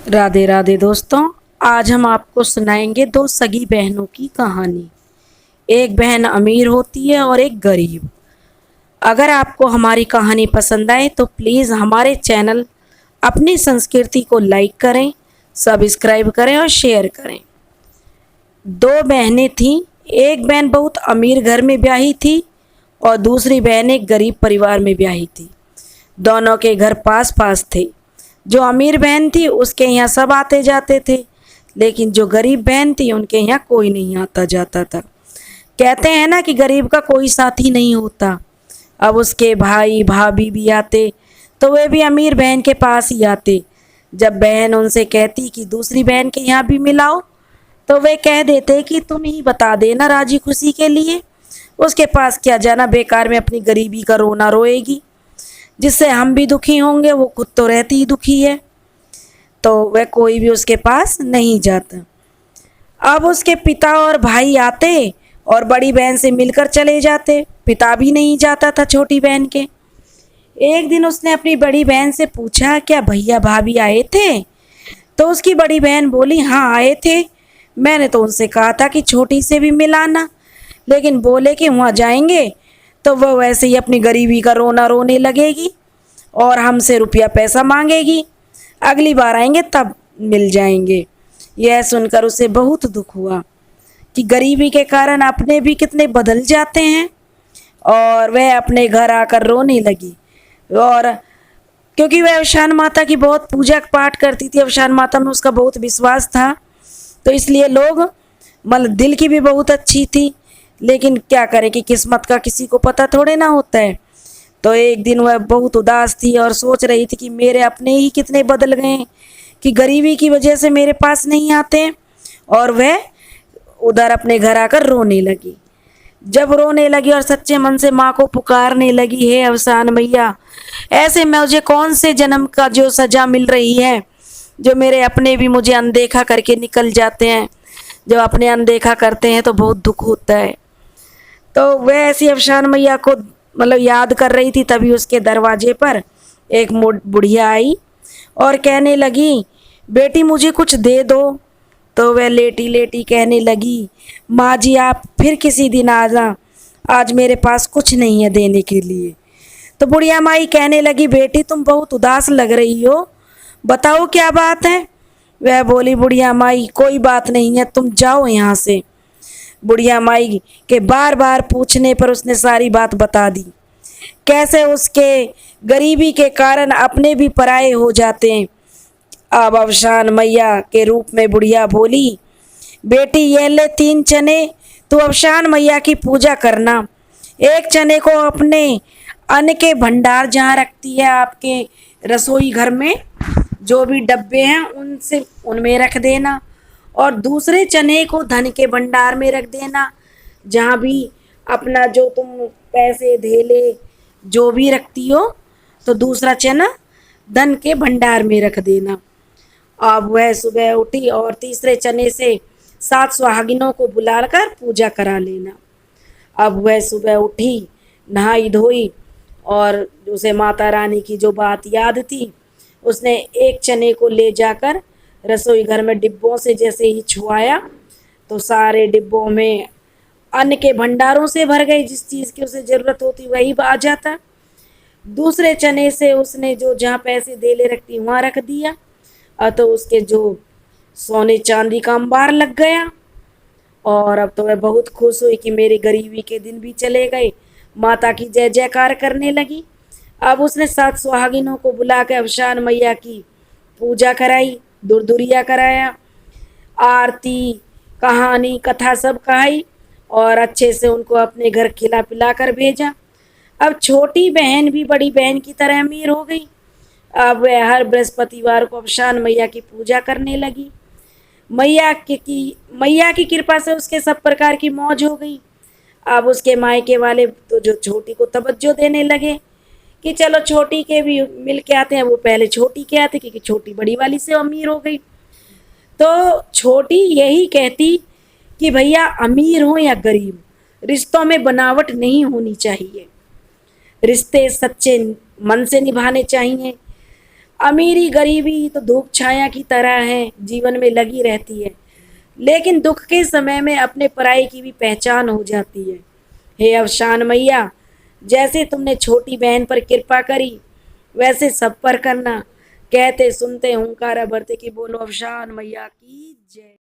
राधे राधे दोस्तों। आज हम आपको सुनाएंगे दो सगी बहनों की कहानी। एक बहन अमीर होती है और एक गरीब। अगर आपको हमारी कहानी पसंद आए तो प्लीज़ हमारे चैनल अपनी संस्कृति को लाइक करें, सब्सक्राइब करें और शेयर करें। दो बहनें थीं। एक बहन बहुत अमीर घर में ब्याही थी और दूसरी बहन एक गरीब परिवार में ब्याही थी। दोनों के घर पास पास थे। जो अमीर बहन थी उसके यहाँ सब आते जाते थे, लेकिन जो गरीब बहन थी उनके यहाँ कोई नहीं आता जाता था। कहते हैं ना कि गरीब का कोई साथी नहीं होता। अब उसके भाई भाभी भी आते तो वे भी अमीर बहन के पास ही आते। जब बहन उनसे कहती कि दूसरी बहन के यहाँ भी मिलाओ, तो वे कह देते कि तुम ही बता देना राजी खुशी के लिए, उसके पास क्या जाना, बेकार में अपनी गरीबी का रोना रोएगी, जिससे हम भी दुखी होंगे, वो खुद तो रहती ही दुखी है। तो वह कोई भी उसके पास नहीं जाता। अब उसके पिता और भाई आते और बड़ी बहन से मिलकर चले जाते। पिता भी नहीं जाता था छोटी बहन के। एक दिन उसने अपनी बड़ी बहन से पूछा, क्या भैया भाभी आए थे? तो उसकी बड़ी बहन बोली, हाँ आए थे। मैंने तो उनसे कहा था कि छोटी से भी मिलाना, लेकिन बोले कि वहाँ जाएंगे तो वह वैसे ही अपनी गरीबी का रोना रोने लगेगी और हमसे रुपया पैसा मांगेगी। अगली बार आएंगे तब मिल जाएंगे। यह सुनकर उसे बहुत दुख हुआ कि गरीबी के कारण अपने भी कितने बदल जाते हैं, और वह अपने घर आकर रोने लगी। और क्योंकि वह अवशान माता की बहुत पूजा पाठ करती थी, अवशान माता में उसका बहुत विश्वास था, तो इसलिए लोग मतलब दिल की भी बहुत अच्छी थी। लेकिन क्या करे कि किस्मत का किसी को पता थोड़े ना होता है। तो एक दिन वह बहुत उदास थी और सोच रही थी कि मेरे अपने ही कितने बदल गए कि गरीबी की वजह से मेरे पास नहीं आते। और वह उधर अपने घर आकर रोने लगी। जब रोने लगी और सच्चे मन से माँ को पुकारने लगी, हे अवसान मैया, ऐसे मुझे कौन से जन्म का जो सजा मिल रही है, जो मेरे अपने भी मुझे अनदेखा करके निकल जाते हैं। जब अपने अनदेखा करते हैं तो बहुत दुख होता है। तो वह ऐसी अफशान मैया को मतलब याद कर रही थी, तभी उसके दरवाजे पर एक बुढ़िया आई और कहने लगी, बेटी मुझे कुछ दे दो। तो वह लेटी लेटी कहने लगी, माँ जी आप फिर किसी दिन आ जा, आज मेरे पास कुछ नहीं है देने के लिए। तो बुढ़िया माई कहने लगी, बेटी तुम बहुत उदास लग रही हो, बताओ क्या बात है। वह बोली, बुढ़िया माई कोई बात नहीं है, तुम जाओ यहाँ से। बुढ़िया माई के बार बार पूछने पर उसने सारी बात बता दी, कैसे उसके गरीबी के कारण अपने भी पराये हो जाते हैं। अब अवशान मैया के रूप में बुढ़िया बोली, बेटी ये ले 3 चने, तू अवशान मैया की पूजा करना। एक चने को अपने अन्न के भंडार जहाँ रखती है आपके रसोई घर में, जो भी डब्बे हैं उनसे उनमें रख देना, और दूसरे चने को धन के भंडार में रख देना, जहाँ भी अपना जो तुम पैसे धेले जो भी रखती हो, तो दूसरा चना धन के भंडार में रख देना। अब वह सुबह उठी और तीसरे चने से 7 सुहागिनों को बुलाकर पूजा करा लेना। अब वह सुबह उठी, नहाई धोई, और उसे माता रानी की जो बात याद थी, उसने एक चने को ले जाकर रसोई घर में डिब्बों से जैसे ही छुआया, तो सारे डिब्बों में अन्न के भंडारों से भर गए। जिस चीज़ की उसे ज़रूरत होती वही आ जाता। दूसरे चने से उसने जो जहाँ पैसे धेले रखती वहाँ रख दिया, और तो उसके जो सोने चांदी का अंबार लग गया। और अब तो वह बहुत खुश हुई कि मेरी गरीबी के दिन भी चले गए। माता की जय जयकार करने लगी। अब उसने 7 सुहागिनों को बुला के अवशान मैया की पूजा कराई, दुरदुरिया कराया, आरती कहानी कथा सब कहाई, और अच्छे से उनको अपने घर खिला पिला कर भेजा। अब छोटी बहन भी बड़ी बहन की तरह अमीर हो गई। अब वह हर बृहस्पतिवार को अवशान मैया की पूजा करने लगी। मैया की कृपा से उसके सब प्रकार की मौज हो गई। अब उसके मायके वाले तो जो छोटी को तवज्जो देने लगे कि चलो छोटी के भी मिल के आते हैं। वो पहले छोटी के आते क्योंकि छोटी बड़ी वाली से अमीर हो गई। तो छोटी यही कहती कि भैया अमीर हो या गरीब, रिश्तों में बनावट नहीं होनी चाहिए, रिश्ते सच्चे मन से निभाने चाहिए। अमीरी गरीबी तो धूप छाया की तरह है, जीवन में लगी रहती है, लेकिन दुख के समय में अपने पराई की भी पहचान हो जाती है। हे अवसान मैया, जैसे तुमने छोटी बहन पर कृपा करी वैसे सब पर करना। कहते सुनते हुंकारा भरते कि बोलो अवसान मैया की जय।